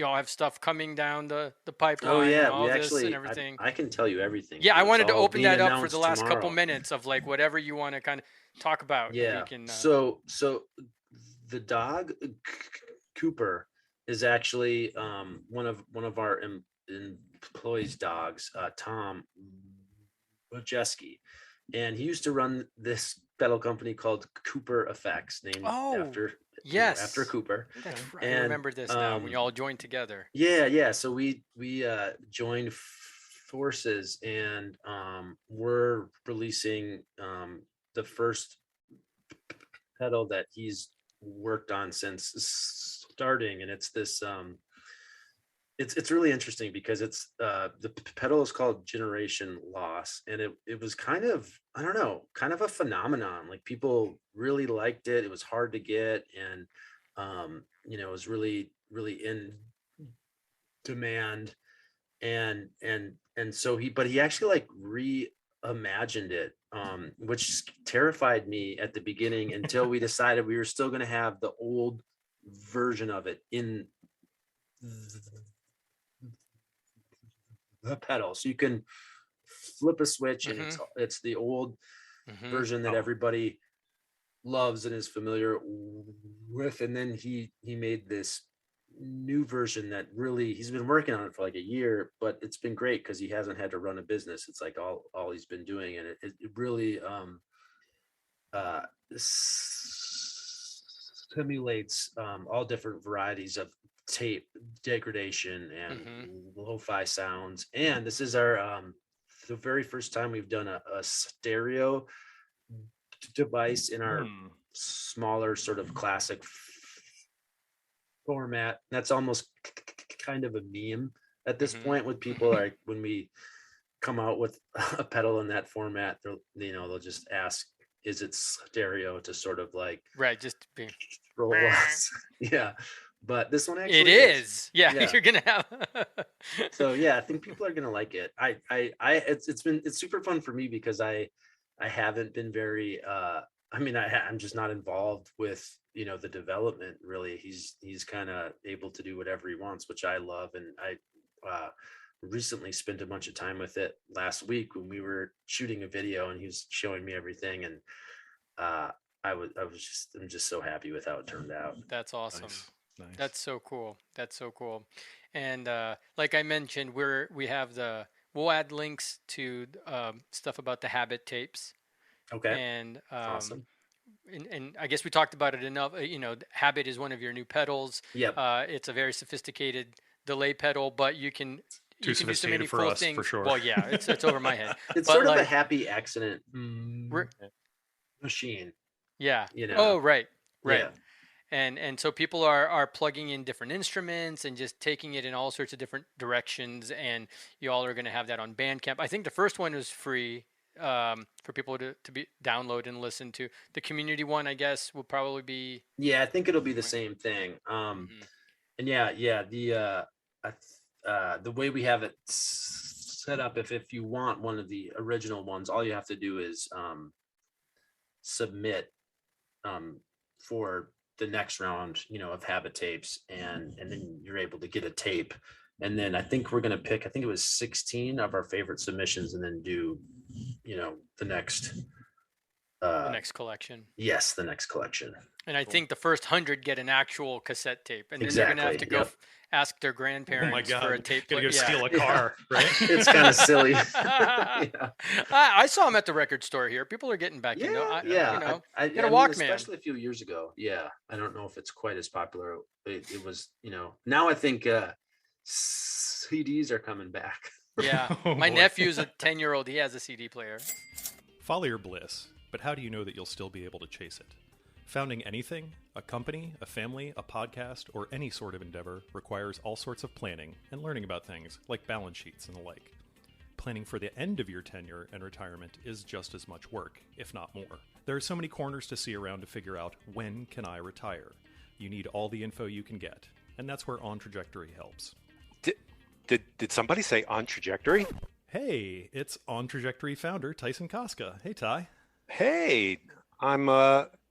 all have stuff coming down the pipeline. Oh yeah, and all we this actually, and everything. I can tell you everything. Yeah, I wanted to open that up for the last couple minutes of like whatever you want to kind of talk about. Yeah. So the dog Cooper is actually one of our employees' dogs, Tom Majeski, and he used to run this pedal company called Cooper Effects, named after Cooper. That's right. I remember this now, when you all joined together. So we joined forces, and we're releasing the first pedal that he's worked on since starting, and it's this it's really interesting because it's the pedal is called Generation Loss, and it was kind of, I don't know, kind of a phenomenon. Like, people really liked it. It was hard to get, and you know, it was really in demand, and so he actually like reimagined it, which terrified me at the beginning until we decided we were still going to have the old version of it in the pedal, so you can flip a switch, and it's the old version that everybody loves and is familiar with. And then he made this new version that really, he's been working on it for like a year, but it's been great because he hasn't had to run a business. It's like all he's been doing, and it really simulates all different varieties of tape degradation and lo-fi sounds. And this is our the very first time we've done a stereo device in our smaller sort of classic format. That's almost kind of a meme at this point with people. Like, when we come out with a pedal in that format, they'll just ask, is it stereo, to sort of like just be roll us. But this one actually it is. You're gonna have so I think people are gonna like it. It's super fun for me because I haven't been very I'm just not involved with, you know, the development really. He's kind of able to do whatever he wants, which I love. And I recently spent a bunch of time with it last week when we were shooting a video, and he was showing me everything, and I'm just so happy with how it turned out. That's awesome. Nice. That's so cool. And like I mentioned, we'll add links to stuff about the Habit tapes. Okay. And awesome. And I guess we talked about it enough. You know, Habit is one of your new pedals. Yep. It's a very sophisticated delay pedal, but you can do so many for cool us, things. For sure. Well, yeah, it's over my head. It's sort of a happy accident machine. Yeah. You know. Oh, right. Yeah. And so people are plugging in different instruments and just taking it in all sorts of different directions. And you all are going to have that on Bandcamp. I think the first one was free for people to be download and listen to. The community one, I guess, will probably be. Yeah, I think it'll be the same thing. And the way we have it set up, if you want one of the original ones, all you have to do is submit for the next round, of habit tapes, and then you're able to get a tape. And then I think we're going to pick, I think it was 16 of our favorite submissions, and then do, the next collection. Yes, the next collection. And I think the first 100 get an actual cassette tape, and then exactly. they're going to have to go ask their grandparents for a tape player. Gonna go steal a car, right? It's kind of silly. I saw them at the record store here. People are getting back in. I get a Walkman, especially a few years ago. Yeah, I don't know if it's quite as popular. It was, now I think CDs are coming back. Yeah, my nephew's a 10-year-old. He has a CD player. Folly or bliss, but how do you know that you'll still be able to chase it? Founding anything, a company, a family, a podcast, or any sort of endeavor requires all sorts of planning and learning about things like balance sheets and the like. Planning for the end of your tenure and retirement is just as much work, if not more. There are so many corners to see around to figure out, when can I retire? You need all the info you can get, and that's where On Trajectory helps. Did somebody say On Trajectory? Hey, it's On Trajectory founder Tyson Koska. Hey, Ty. Hey, I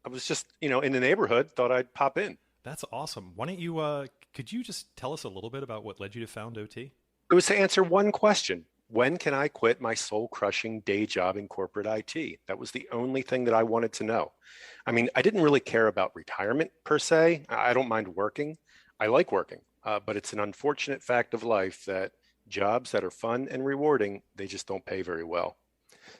was just, in the neighborhood, thought I'd pop in. That's awesome. Why don't you, could you just tell us a little bit about what led you to found OT? It was to answer one question. When can I quit my soul-crushing day job in corporate IT? That was the only thing that I wanted to know. I mean, I didn't really care about retirement per se. I don't mind working. I like working, but it's an unfortunate fact of life that jobs that are fun and rewarding, they just don't pay very well.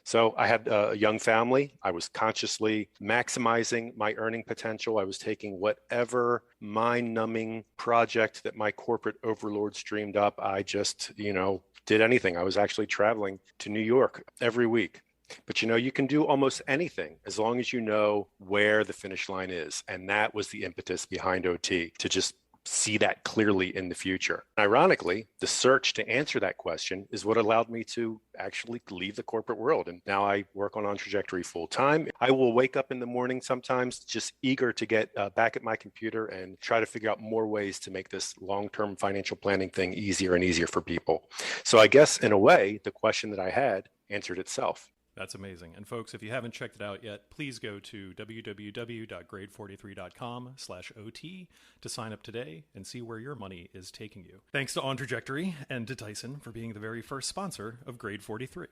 So I had a young family. I was consciously maximizing my earning potential. I was taking whatever mind-numbing project that my corporate overlords dreamed up. I just, did anything. I was actually traveling to New York every week. But you can do almost anything as long as you know where the finish line is. And that was the impetus behind OT, to just see that clearly in the future. Ironically, the search to answer that question is what allowed me to actually leave the corporate world. And now I work on Trajectory full time. I will wake up in the morning sometimes just eager to get back at my computer and try to figure out more ways to make this long-term financial planning thing easier and easier for people. So I guess in a way, the question that I had answered itself. That's amazing. And folks, if you haven't checked it out yet, please go to www.grade43.com/OT to sign up today and see where your money is taking you. Thanks to On Trajectory and to Tyson for being the very first sponsor of Grade 43.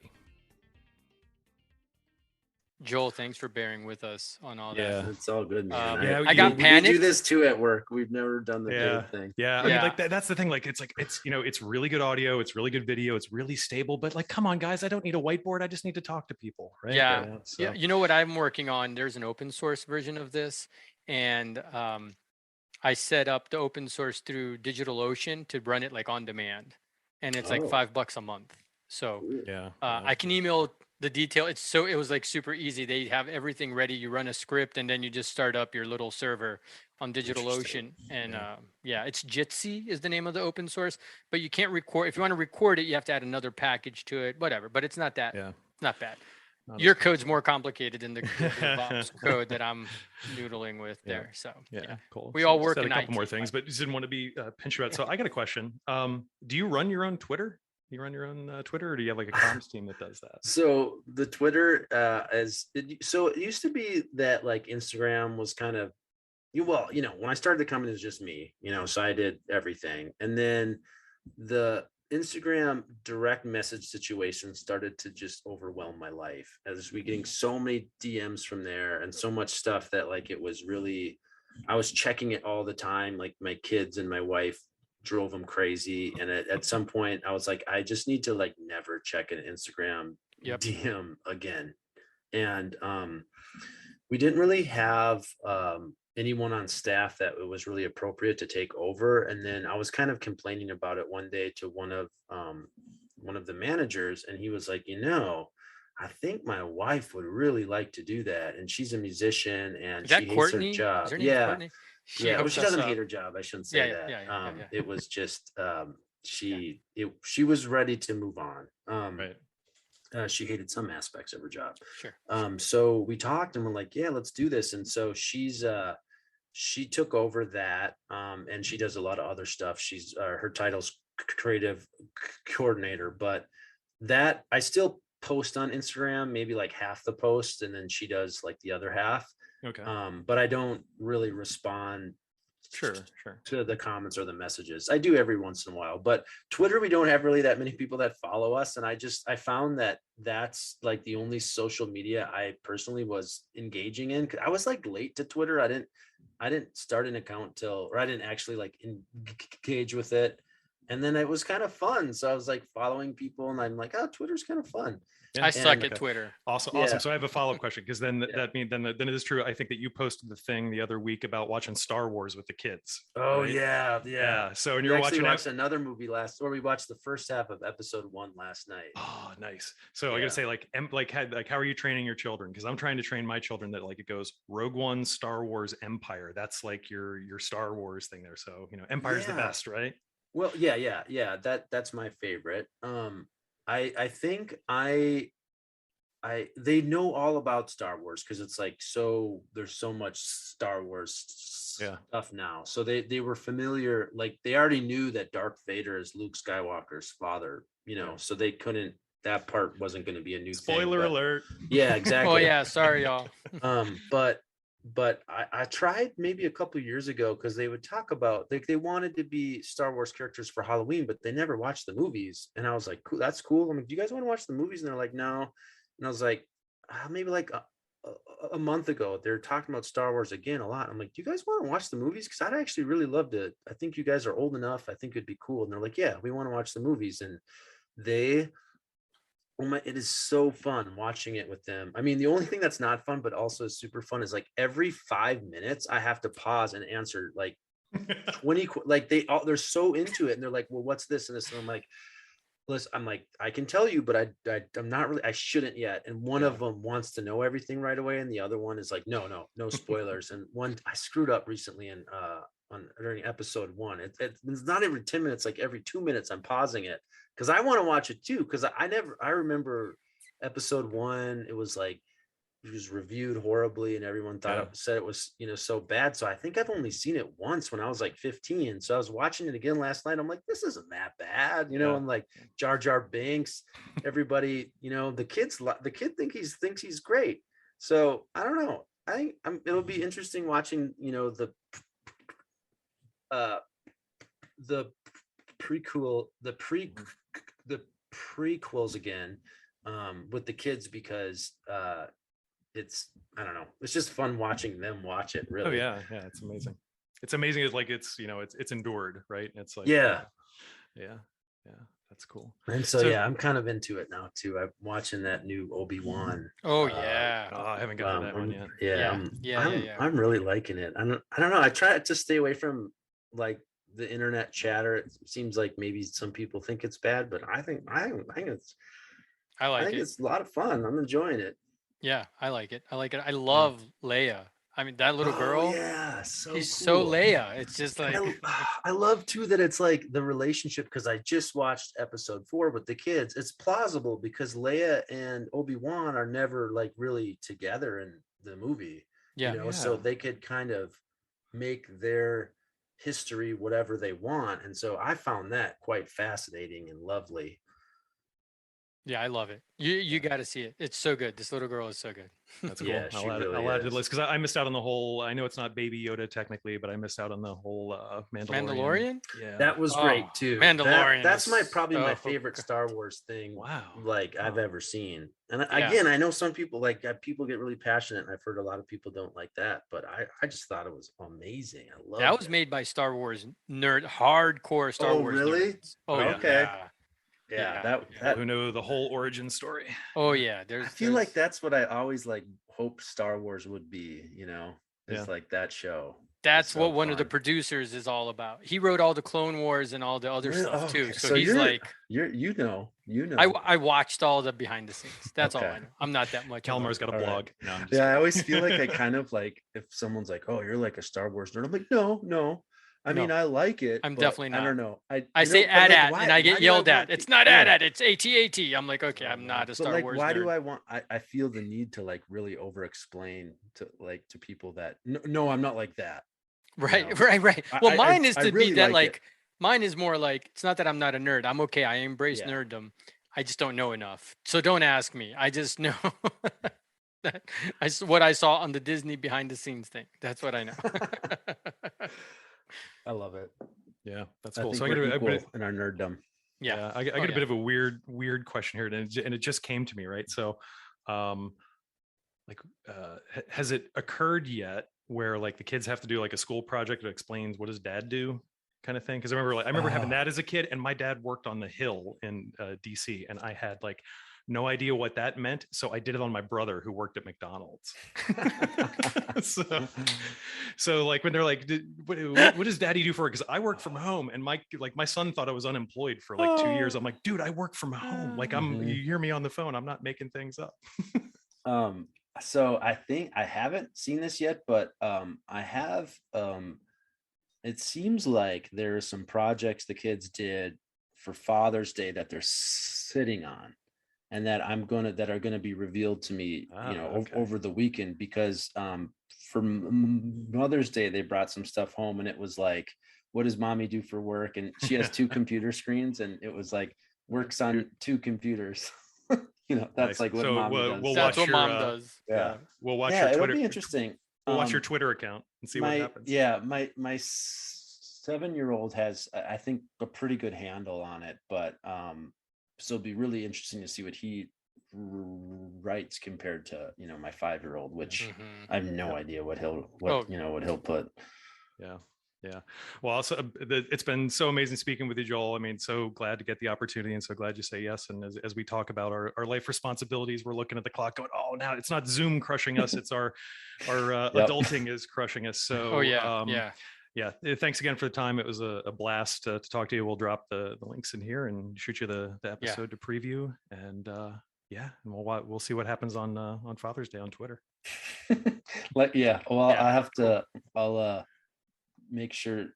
Joel, thanks for bearing with us on all that. Yeah, it's all good, man. I got panicked. We do this too at work. We've never done the big thing. Yeah, I mean, that's the thing. It's really good audio. It's really good video. It's really stable. But come on, guys, I don't need a whiteboard. I just need to talk to people, right? Yeah. You know what I'm working on? There's an open source version of this, and I set up the open source through DigitalOcean to run it on demand, and it's like $5 a month. So I can email the detail. It was super easy. They have everything ready. You run a script and then you just start up your little server on DigitalOcean. And it's Jitsi is the name of the open source, but you can't record. If you want to record it, you have to add another package to it, whatever, but it's not that, not bad. Your code's more complicated than the DevOps code that I'm noodling with there. So cool. We all work in a couple more things, but just didn't want to be pinch about. So I got a question. Do you run your own Twitter? You run your own Twitter, or do you have a comms team that does that? So the Twitter it used to be that Instagram was kind of, when I started the company, it was just me, so I did everything. And then the Instagram direct message situation started to just overwhelm my life, as we getting so many DMs from there and so much stuff that it was really, I was checking it all the time. My kids and my wife drove them crazy, and at some point I was I just need to never check an Instagram DM again. And we didn't really have anyone on staff that it was really appropriate to take over. And then I was kind of complaining about it one day to one of the managers, and he was like, I think my wife would really like to do that, and she's a musician and she hates her job. She doesn't hate her job. I shouldn't say that. It was just she was ready to move on. Right. She hated some aspects of her job. Sure. So we talked and we're like, yeah, let's do this. And so she took over that, and she does a lot of other stuff. She's her title's creative coordinator, but that I still post on Instagram, maybe like half the post, and then she does like the other half. Okay. But I don't really respond Sure. to the comments or the messages. I do every once in a while, but Twitter, we don't have really that many people that follow us. And I found that that's like the only social media I personally was engaging in. Cause I was like late to Twitter. I didn't start an account I didn't actually like engage with it. And then it was kind of fun. So I was like following people and I'm like, oh, Twitter's kind of fun. Yeah. I suck at Twitter. Awesome. So I have a follow-up question, because then that means then it is true. I think that you posted the thing the other week about watching Star Wars with the kids. Oh, right? Yeah. So when we watched another movie we watched the first half of episode 1 last night. Oh, nice. So I gotta say, how are you training your children? Because I'm trying to train my children that like it goes Rogue One, Star Wars, Empire. That's like your Star Wars thing there. So Empire's the best, right? Well, yeah. That's my favorite. I think they know all about Star Wars because it's like there's so much Star Wars stuff now. So they were familiar, like they already knew that Darth Vader is Luke Skywalker's father, so they couldn't, that part wasn't going to be a new spoiler alert. Yeah, exactly. Oh yeah, sorry y'all. But I tried maybe a couple of years ago because they would talk about they wanted to be Star Wars characters for Halloween, but they never watched the movies. And I was like, cool, that's cool. I'm like, do you guys want to watch the movies? And they're like, no. And I was like, maybe like a month ago, they're talking about Star Wars again a lot. I'm like, do you guys want to watch the movies? Because I'd actually really love to. I think you guys are old enough. I think it'd be cool. And they're like, yeah, we want to watch the movies. And it is so fun watching it with them. I mean, the only thing that's not fun, but also is super fun, is like every 5 minutes I have to pause and answer like 20, like they're so into it. And they're like, well, what's this and this? And I'm like, listen, I can tell you, but I'm not really, I shouldn't yet. And one of them wants to know everything right away. And the other one is like, no spoilers. And one, I screwed up recently during episode 1. It's not every 10 minutes, like every 2 minutes I'm pausing it because I want to watch it too. Cause I remember episode 1, it was reviewed horribly and everyone said it was, so bad. So I think I've only seen it once when I was like 15. So I was watching it again last night. I'm like, this isn't that bad. I'm like Jar Jar Binks, everybody, the kid thinks he's great. So I don't know. I think it'll be interesting watching, the prequels again, with the kids because, I don't know. It's just fun watching them watch it. Really. Oh yeah. It's amazing. It's amazing. It's like it's endured, right? It's like yeah. That's cool. And so I'm kind of into it now too. I'm watching that new Obi-Wan. Oh yeah. I haven't gotten that one yet. I'm really liking it. I don't know. I try to stay away from like the internet chatter. It seems like maybe some people think it's bad, but I think it's a lot of fun. I'm enjoying it. Yeah, I like it. I love Leia. I mean, that little girl. Yeah, she's so Leia. It's just like I love too that it's like the relationship, because I just watched episode 4 with the kids. It's plausible because Leia and Obi-Wan are never like really together in the movie. So they could kind of make their history whatever they want, and so I found that quite fascinating and lovely. Yeah, I love it. You got to see it. It's so good. This little girl is so good. That's cool. I'll add to the list because I missed out on the whole. I know it's not Baby Yoda technically, but I missed out on the whole Mandalorian. Yeah, that was great too. Mandalorian. That's my favorite Star Wars thing. Wow. I've ever seen. And again, I know some people people get really passionate, and I've heard a lot of people don't like that, but I just thought it was amazing. I love that. Was made by Star Wars hardcore Star Wars. Oh, really? Nerds. Oh, okay. Yeah, that who know the whole origin story. Oh yeah, I feel like that's what I always hope Star Wars would be. It's like that show. That's what one of the producers is all about. He wrote all the Clone Wars and all the other stuff too. So he's like, you know. I watched all the behind the scenes. That's all I know. I'm not that much. Kalimar's got a blog. Right. No, I always feel like I kind of like if someone's like, "Oh, you're like a Star Wars nerd," I'm like, no. I mean, I like it. I'm definitely not. I don't know. I say AT-AT and I get yelled at. It's not AT-AT. It's AT-AT. I'm like, okay, I'm not a Star Wars why nerd. do I want? I feel the need to like really over-explain to people that no, I'm not like that. Right. Well, mine is to be that like mine is more like it's not that I'm not a nerd. I'm okay. I embrace nerddom. I just don't know enough. So don't ask me. I just know that what I saw on the Disney behind the scenes thing. That's what I know. I love it. Yeah, that's cool. So I get equal in our nerddom. Yeah, I got a bit of a weird question here, and it just came to me, right? So, has it occurred yet where like the kids have to do like a school project that explains what does dad do, kind of thing? Because I remember having that as a kid, and my dad worked on the Hill in DC, and I had like no idea what that meant, so I did it on my brother who worked at McDonald's. so like when they're like, what does daddy do for it? Because I work from home, and my son thought I was unemployed for like 2 years. I'm like, dude, I work from home. Like you hear me on the phone. I'm not making things up. So I think I haven't seen this yet, but I have. It seems like there are some projects the kids did for Father's Day that they're sitting on, and that are gonna be revealed to me, over the weekend, because for Mother's Day they brought some stuff home, and it was like, what does mommy do for work? And she has 2 computer screens, and it was like works on 2 computers. That's nice. Like what mom does. That's what mom does. Yeah, we'll watch your Twitter. It'll be interesting. We'll watch your Twitter account and see what happens. Yeah, my 7-year-old has, I think, a pretty good handle on it, but so it'll be really interesting to see what he writes compared to my 5-year-old, which I have no idea what he'll put. Yeah. Well, also, it's been so amazing speaking with you, Joel. I mean, so glad to get the opportunity, and so glad you say yes. And as we talk about our life responsibilities, we're looking at the clock going, oh, now it's not Zoom crushing us. It's our adulting is crushing us. So, yeah. Thanks again for the time. It was a blast to talk to you. We'll drop the links in here and shoot you the episode to preview. And and we'll see what happens on Father's Day on Twitter. I'll make sure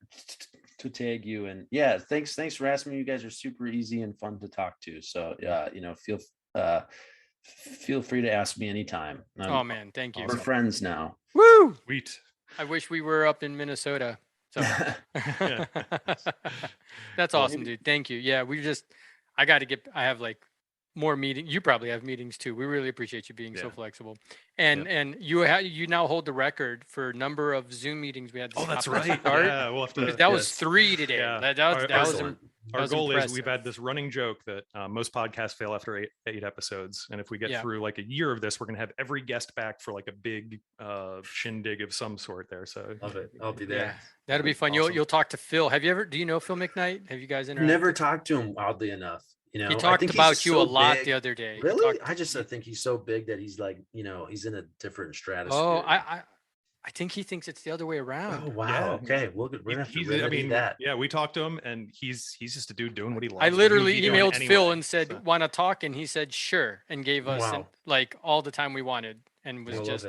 to tag you, and thanks for asking me. You guys are super easy and fun to talk to. So feel free to ask me anytime. Oh man, thank you. We're friends now. Woo! Sweet. I wish we were up in Minnesota. So that's awesome, dude. Thank you. Yeah, I have like more meetings. You probably have meetings too. We really appreciate you being so flexible. And you now hold the record for number of Zoom meetings we had. That's right. Yeah, we'll have to. That was 3 today. Yeah. Our goal is we've had this running joke that most podcasts fail after eight episodes, and if we get through like a year of this, we're gonna have every guest back for like a big shindig of some sort there. So love it. I'll be there. Yeah, that'll be fun. Awesome. You'll talk to Phil. Do you know Phil Mcknight? Have you guys interacted? Never talked to him, oddly enough. He talked about you a lot the other day. Really? I think he's so big that he's like, he's in a different stratosphere. Oh, I think he thinks it's the other way around. Oh wow. Yeah. Okay. We're gonna have to remedy that. Yeah, we talked to him, and he's just a dude doing what he loves. I literally emailed Phil and said, "Want to talk?" And he said, "Sure," and gave us like all the time we wanted, and was just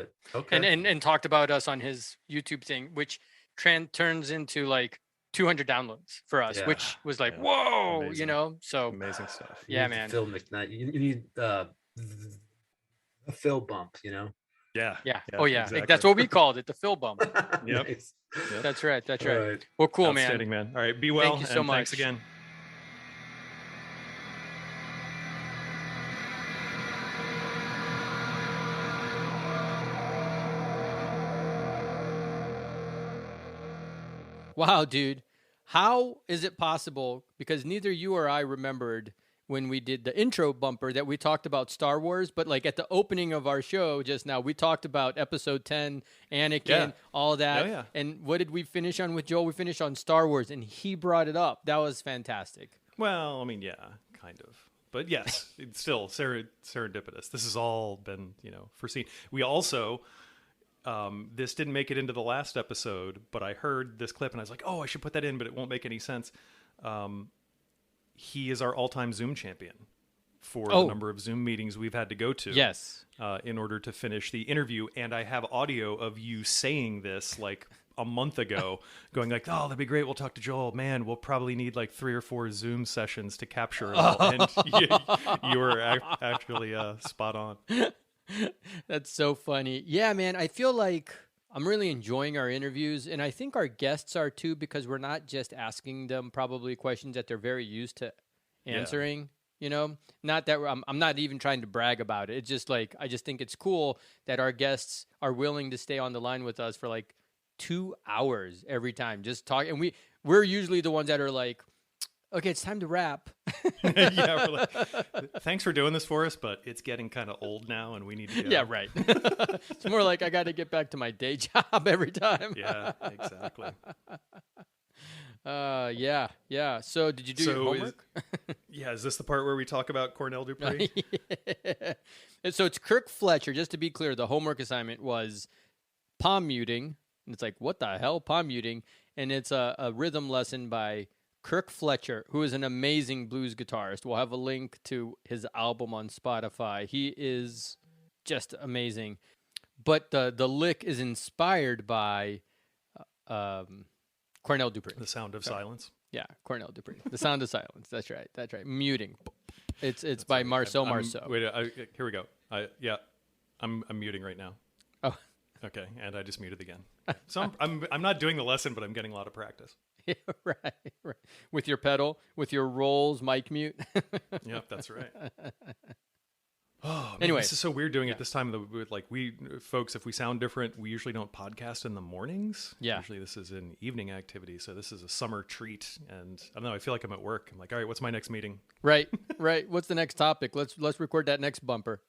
and talked about us on his YouTube thing, which turns into like 200 downloads for us, which was like, whoa, amazing. So amazing stuff. Yeah, man. Phil Mcknight, you need a Phil bump, Yeah. Oh yeah. Exactly. That's what we called it, the Phil bump. Yep. Nice. That's right. Right. Well, cool, outstanding, man. All right. Be well. Thank you so much. Thanks again. Wow, dude. How is it possible? Because neither you or I remembered when we did the intro bumper that we talked about Star Wars, but like at the opening of our show just now, we talked about episode 10, Anakin, all that. Yeah. And what did we finish on with Joel? We finished on Star Wars, and he brought it up. That was fantastic. Well, I mean, yeah, kind of. But yes, it's still serendipitous. This has all been, foreseen. We also, this didn't make it into the last episode, but I heard this clip and I was like, oh, I should put that in, but it won't make any sense. He is our all-time Zoom champion for the number of Zoom meetings we've had to go to. Yes. In order to finish the interview. And I have audio of you saying this like a month ago, going like, oh, that'd be great. We'll talk to Joel. Man, we'll probably need like 3 or 4 Zoom sessions to capture it all. And you were actually spot on. That's so funny. Yeah, man, I feel like I'm really enjoying our interviews, and I think our guests are too, because we're not just asking them probably questions that they're very used to answering. Yeah. You know, not that I'm not even trying to brag about it. It's just like, I just think it's cool that our guests are willing to stay on the line with us for like 2 hours every time, just talk. And we're usually the ones that are like, okay, it's time to wrap. Yeah, we're like, thanks for doing this for us, but it's getting kind of old now and we need to go. Yeah, right. It's more like I got to get back to my day job every time. Yeah, exactly. Yeah. So did you do your homework? Is this the part where we talk about Cornell Dupree? Yeah. And so it's Kirk Fletcher. Just to be clear, the homework assignment was palm muting. And it's like, what the hell, palm muting? And it's a rhythm lesson by Kirk Fletcher, who is an amazing blues guitarist. We'll have a link to his album on Spotify. He is just amazing. But the lick is inspired by Cornell Dupree. The Sound of Silence. Yeah, Cornell Dupree. The Sound of Silence. That's right. Muting. It's by Marceau Marceau. Wait, here we go. I'm muting right now. Oh, okay, and I just muted again. So I'm not doing the lesson, but I'm getting a lot of practice. Yeah, right. With your pedal, with your rolls, mic mute. Yep, that's right. Oh, man, anyway, this is so weird doing it this time of the like we folks. If we sound different, we usually don't podcast in the mornings. Yeah, usually this is an evening activity. So this is a summer treat, and I don't know. I feel like I'm at work. I'm like, all right, what's my next meeting? Right. What's the next topic? Let's record that next bumper.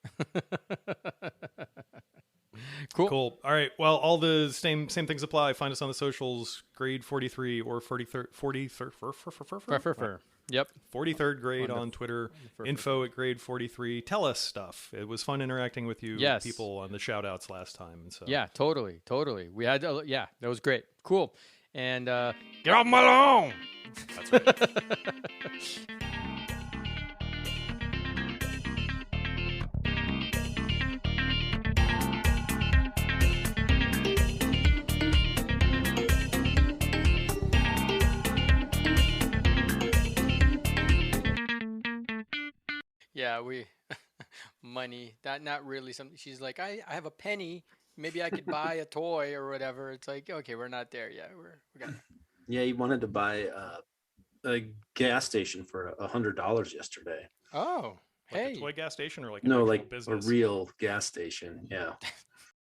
Cool. All right. Well, all the same things apply. Find us on the socials, grade 43 or 43rd. Yep. 43rd grade on Twitter. Info at grade 43. Tell us stuff. It was fun interacting with you people on the shout outs last time. So. Yeah, totally. We had, that was great. Cool. And get off my lawn. That's right. Yeah, money, not really something. She's like, I have a penny. Maybe I could buy a toy or whatever. It's like, okay, we're not there yet. We got. Yeah, he wanted to buy a gas station for $100 yesterday. Oh, like hey, a toy gas station or like no, an like business? A real gas station. Yeah.